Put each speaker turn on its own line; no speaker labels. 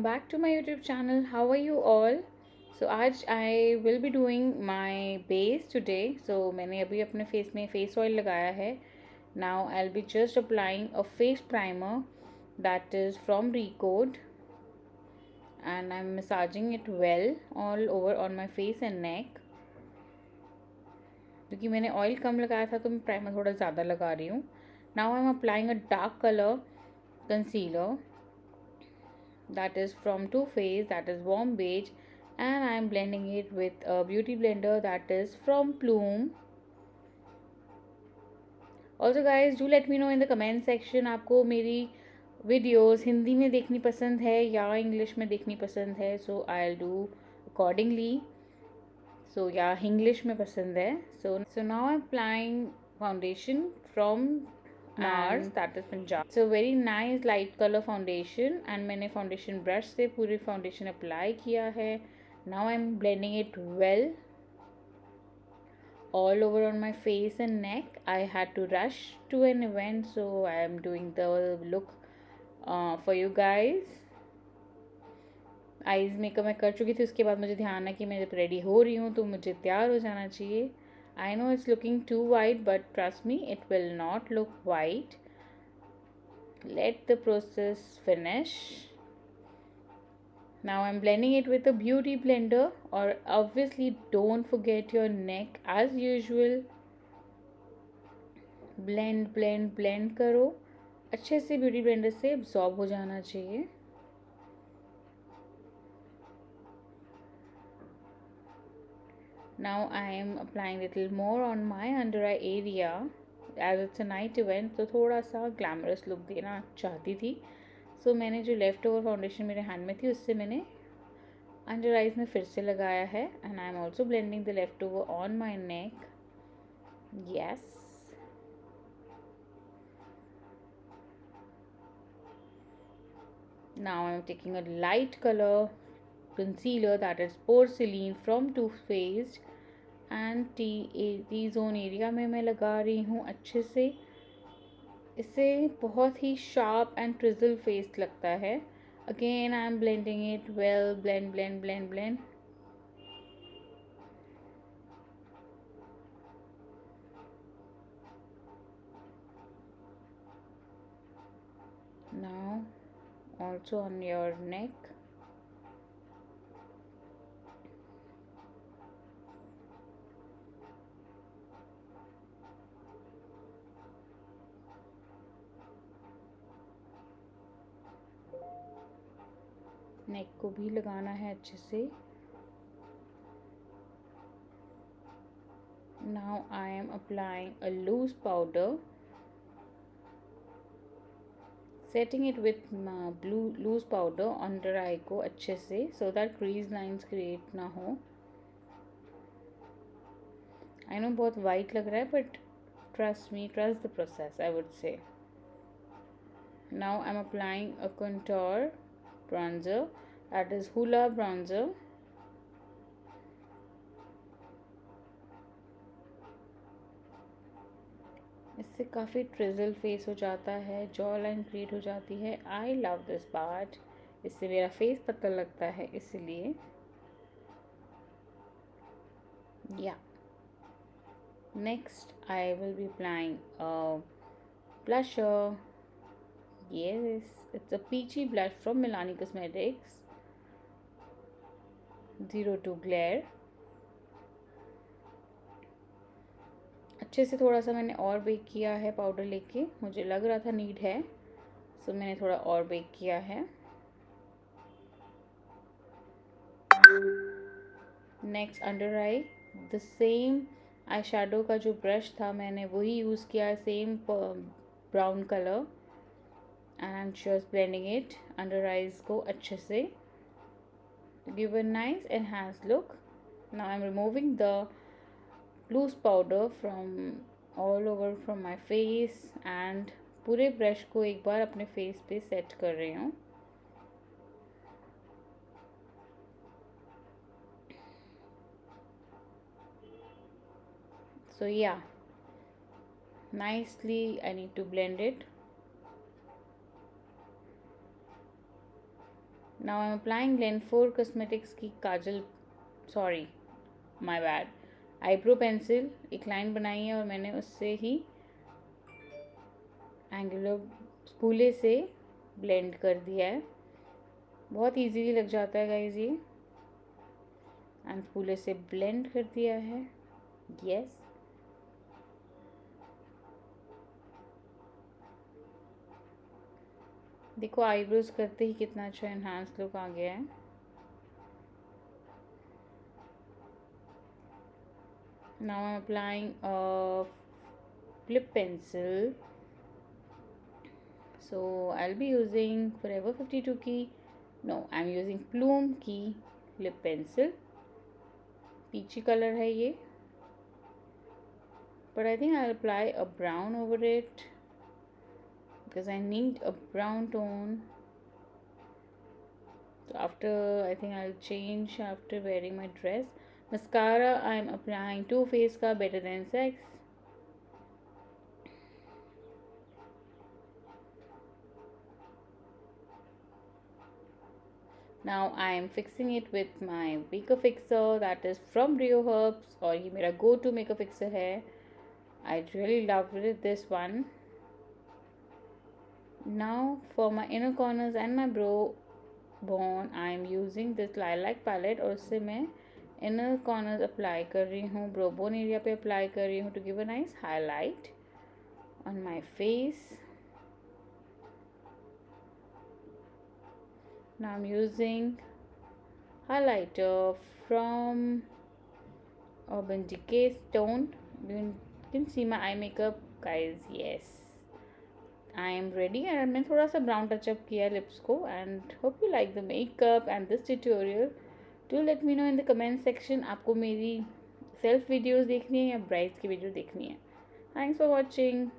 back to my YouTube channel. How are you all? So आज I will be doing my base today. So मैंने अभी अपने face में face oil लगाया है. Now I'll be just applying a face primer that is from Recode, and I'm massaging it well all over on my face and neck. क्योंकि मैंने oil कम लगाया था तो मैं प्राइमर थोड़ा ज़्यादा लगा रही हूँ. Now I'm applying a dark color concealer that is from Too Faced, that is warm beige, and I am blending it with a beauty blender that is from PLUME. Also guys, do let me know in the comment section आपको मेरी videos Hindi में देखनी पसंद है या English में देखनी पसंद है. सो आई विल डू अकॉर्डिंगली. सो या इंग्लिश में पसंद है. So now I am applying foundation from NARS, that is Punjab. So very nice light color foundation, and मैंने foundation brush से पूरी foundation apply किया है. Now I'm blending it well all over on my face and neck. I had to rush to an event, so I am doing the look for you guys. Eyes makeup मैं कर चुकी थी. उसके बाद मुझे ध्यान है कि मैं जब रेडी हो रही हूँ तो मुझे तैयार हो जाना चाहिए. I know it's looking too white, but trust me, it will not look white. Let the process finish. Now I'm blending it with a beauty blender, or obviously don't forget your neck as usual. Blend, blend, blend करो. अच्छे से beauty blender से absorb हो जाना चाहिए. Now I am applying little more on my under eye area, as it's a night event, तो थोड़ा सा glamorous look देना चाहती थी. So मैंने जो लेफ़्ट ओवर फाउंडेशन मेरे हैंड में थी उससे मैंने अंडर आइज में फिर से लगाया है. And I am also blending the left over on my neck. Yes. Now I am taking a light color concealer that is porcelain from Too Faced, and T zone area में मैं लगा रही हूँ अच्छे से. इससे बहुत ही शार्प एंड ट्रिजल फेस लगता है. Again I am blending it well. Blend blend blend blend. Now also on your neck. Neck को भी लगाना है अच्छे से. Now I am applying a loose powder, setting it with blue loose powder under eye को अच्छे से, so that crease lines create ना हो. आई नो बहुत वाइट लग रहा है, but trust me, trust the process, I would say. Now I am applying a contour bronzer, that is HOOLA bronzer. इससे काफ़ी ट्रिजल फेस हो जाता है, जॉ लाइन क्रिएट हो जाती है. I love this part. इससे मेरा फेस पतला लगता है इसलिए. या next I will be applying blusher. Yes, it's a peachy blush from MILANI Cosmetics, 02 Glare. अच्छे से थोड़ा सा मैंने और बेक किया है पाउडर लेके. मुझे लग रहा था नीड है, सो मैंने थोड़ा और बेक किया है. Next under I, the same eye shadow का जो ब्रश था मैंने वही यूज़ किया, same brown colour. And I'm just blending it under eyes को अच्छे से to give a nice enhanced look. Now I'm removing the loose powder from all over from my face, and पूरे brush को एक बार अपने face पे set कर रही हूँ. So yeah, nicely I need to blend it. Now I am applying Lenphor cosmetics की काजल, sorry my bad, eyebrow pencil. एक लाइन बनाई है और मैंने उससे ही एंगुलर स्पूले से ब्लेंड कर दिया है। बहुत इजीली लग जाता है गाइस ये। एंड स्पूले से ब्लेंड कर दिया है। यस, देखो आईब्रोज करते ही कितना अच्छा एनहांस लुक आ गया है। Now I am applying flip pencil, so I'll be using Forever 52 की, no I'm using PLUME की lip pencil। peachy color है ये, but I think I'll apply a brown over it because I need a brown tone। so after I think I'll change after wearing my dress। mascara I'm applying Too Faced का Better Than Sex। Now I am fixing it with my makeup fixer that is from RIYO Herbs, और ये मेरा go to makeup fixer है। I really love it, this one। Now for my inner corners and my brow bone I am using this lilac palette, और उससे मैं inner corners apply कर रही हूँ, brow bone area पे apply कर रही हूँ to give a nice highlight on my face। Now I'm using highlighter from URBANDECAY Stone। You can see my eye makeup guys। yes, I am ready। and मैं थोड़ा सा brown touch up किया lips को। and hope you like the makeup and this tutorial। do let me know in the comment section आपको मेरी self videos देखनी है या brides की video देखनी है। thanks for watching।